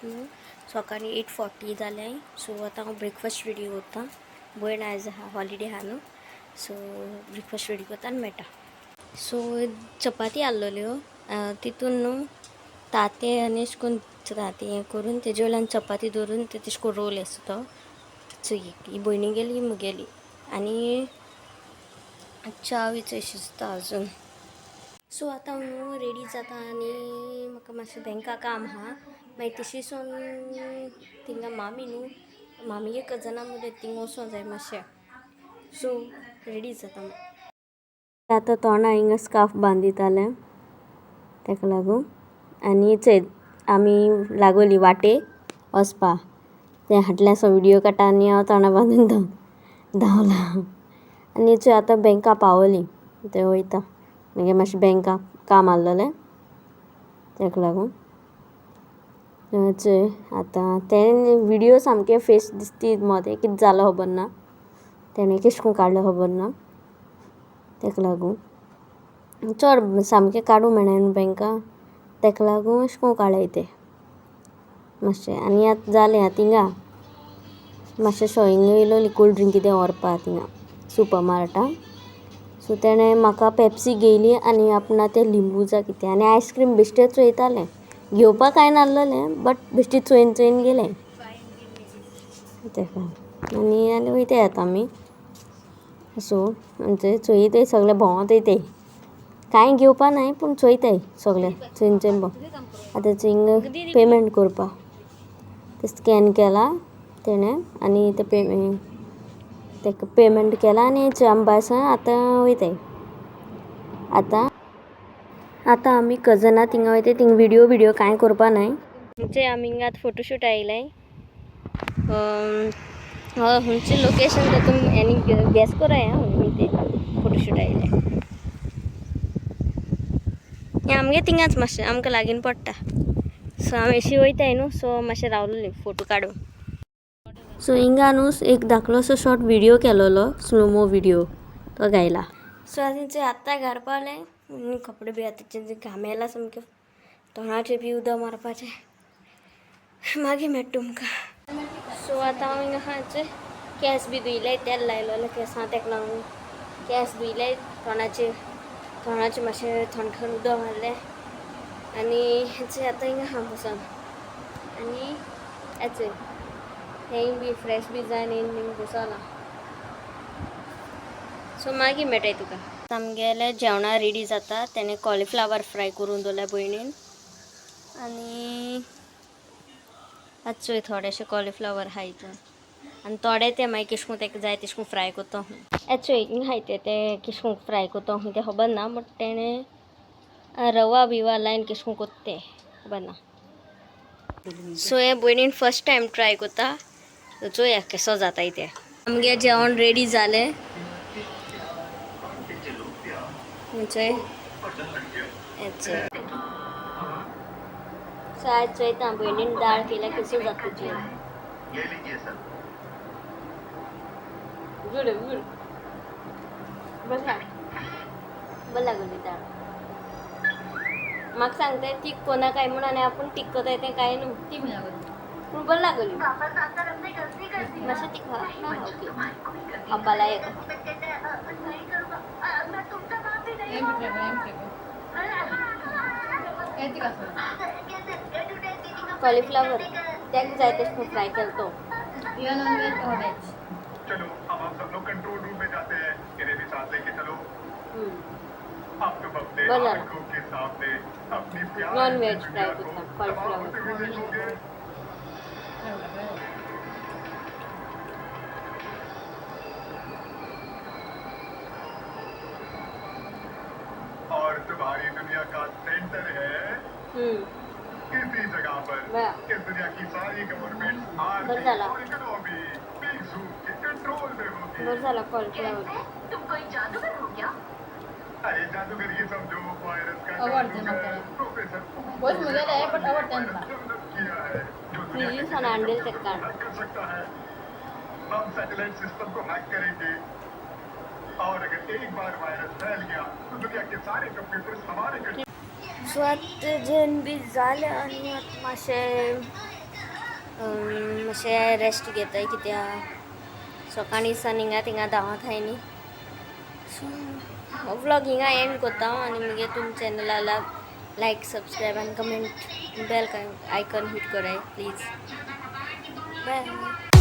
Afternoon सकाळी 8:40 जाले. So आता हांव ब्रेकफास्ट रेडी करता. भयण आयज हॉलिडे आहा न्हू, सो ब्रेकफास्ट रेडी करता आनी मेळटा. सो चपाती आहल्ल्यो तितून न्हू तांतें आनी अशें करून तांतें हें करून तेजे वयल्यान चपाती दवरून ते तशें करून रोल आसा तो चुयेक. ही भयणी गेली, ही मुगेली आनी च्या विचय शिजता अजून. सो आतां हांव न्हू रेडी जाता आनी म्हाका मातशें बँका काम आहा. मागीर तशी सोन थिंगा मामी न्हू, मामीगे कजनां मुले थिंगा वचूं जाय मातशें. सो रेडी जाता. आतां तोंडां हिंगा स्कार्फ बांदितालें तेका लागून. आनी चय आमी लागोली वाटेक वचपा. तें फाटल्यान व्हिडियो काडटा आनी हांव तोंडां बांदून धांवलां. आनी चय आतां बँका पावली. थंय वयता. मागीर मातशें बँका काम आहलोलें तेका लागून. चय आतां तें व्हिडियो सामकें फेस दिसती मोदें कितें जालो खबर ना. तेणें केश करून काडलो खबर ना तेका लागून. चड सामकें काडूं मेळना न्हू बँका तेका लागून अशें करून काडलें तें मातशें. आनी आतां जालें आतां थिंगा मातशें हिंगा येयलोली कोल्ड ड्रिंक कितें व्हरपा थिंगा सुपर मार्टान. सो तेणें म्हाका पेप्सी घेयली आनी आपणा तें लिंबूचा कितें आनी आयस्क्रीम बेश्टें चोयतालें. घेवपा कांय नासलोलें बट बेश्टें चोयन गेलें तेका. आनी वयताय आतां आमी. सो आमचें चोयताय सगळें भोंवताय. कांय घेवपा नाय पूण चोयताय सगळें चोयन आतां हिंगा पेमेंट करपा तें स्कॅन केला तेणें आनी तेका पेमेंट केला आनी आमी भायर सर आतां वयताय. आतां आमी कजनां थिंगा वयताय. थिंगा व्हिडियो कांय करपा नाय. म्हणजे आमी हिंगा आतां फोटोशूट आयलाय. हुंयचें लोकेशन तें तुमी गॅस कोराय हुंय तें फोटोशूट आयलाय. आमगे थिंगाच मातशें आमकां लागीं पडटा. सो हांव अशीं वयताय न्हू, सो मातशें रावलोलीं फोटो काडूंक. सो हिंगा न्हू एक धाकलोसो शॉर्ट व्हिडियो केलोलो स्लोमो व्हिडियो तो घायला. सो आतां घरा पावलें. कपडे बी आतां घाम येयला सामकें. तोंडाचें बी उदक मारपाचें. मागीर मेळटा तुमकां. सो आतां हांव हिंगा आहा केंस बी धुयलाय. तेल लायलोलें केंसां तेका लागून केंस धुयलाय. तोंडाचें मातशें थंड उदक मारलें आनी आतां हिंगा आहा बसून. आनी हें बी फ्रेश बी जायन येवन बसलां. सो मागीर मेळटाय तुका. आमगेलें जेवणा रेडी जाता. तेणें कॉलीफ्लावर फ्राय करून दवरल्या भयणीन. आनी आतां चोय थोडेशे कॉलीफ्लावर आहा हितून आनी थोडे ते मागीर केश करून तेका जाय तेश करून फ्राय कोत्ता हूं. चोय हिंगा हाय ते केश करून फ्राय कोत्ता हूं तें खबर ना बट तेणें रवा बिवा लायन केश करून कोत्ता तें खबर ना. सो हे भयणीन फर्स्ट टायम ट्राय कोत्ता. चोया केसो जाताय तें. आमगे जेवण रेडी जालें. सो आज चोयता भयणीन दाळ केल्या केसो जाता तुजी. गुड बरें लागली दाळ. म्हाका सांगताय तीक कोना काय म्हणून आनी आपूण तीक कोताय तें कांय न्हू. पूण बरें लागली मातशें तीक हा. ओके अब्बाला एक कॉलीफ्लावर तेका जाय तेश फ्राय केल तो. चलो अब हम सब लोग कंट्रोल रूम में जाते हैं. इन्हें भी साथ लेके चलो. अब तुम अपने आंखों के सामने अपनी प्यार नॉन वेज फ्राय करता कॉलीफ्लावर. और तुम्हारी दुनिया का सेंटर है किसी जगह पर. इस दुनिया की सारी गवर्नमेंट आर्मी और इकोनॉमी के कंट्रोल में होगी. तुम कोई जादूगर हो क्या? अरे जादूगर ये समझो वायरस का जादूगर प्रोफेसर बहुत मजा आया बट डेवलप किया है जो दुनिया के कर सकता है. हम सैटेलाइट सिस्टम को हैक करेंगे और अगर एक बार वायरस फैल गया तो दुनिया के सारे कंप्यूटर्स हमारे. सो आतां जेवण बी जालें आनी आतां मातशें मातशें रेस्ट घेताय कित्याक सकाळीं सान हिंगा थिंगा धांवत हाय न्ही. सो व्लॉग हिंगा एंड कोत्ता आनी मुगे तुम चॅनलाला लायक सब्सक्रायब आनी कमेंट बेल आयकन हिट कराय प्लीज. बाय.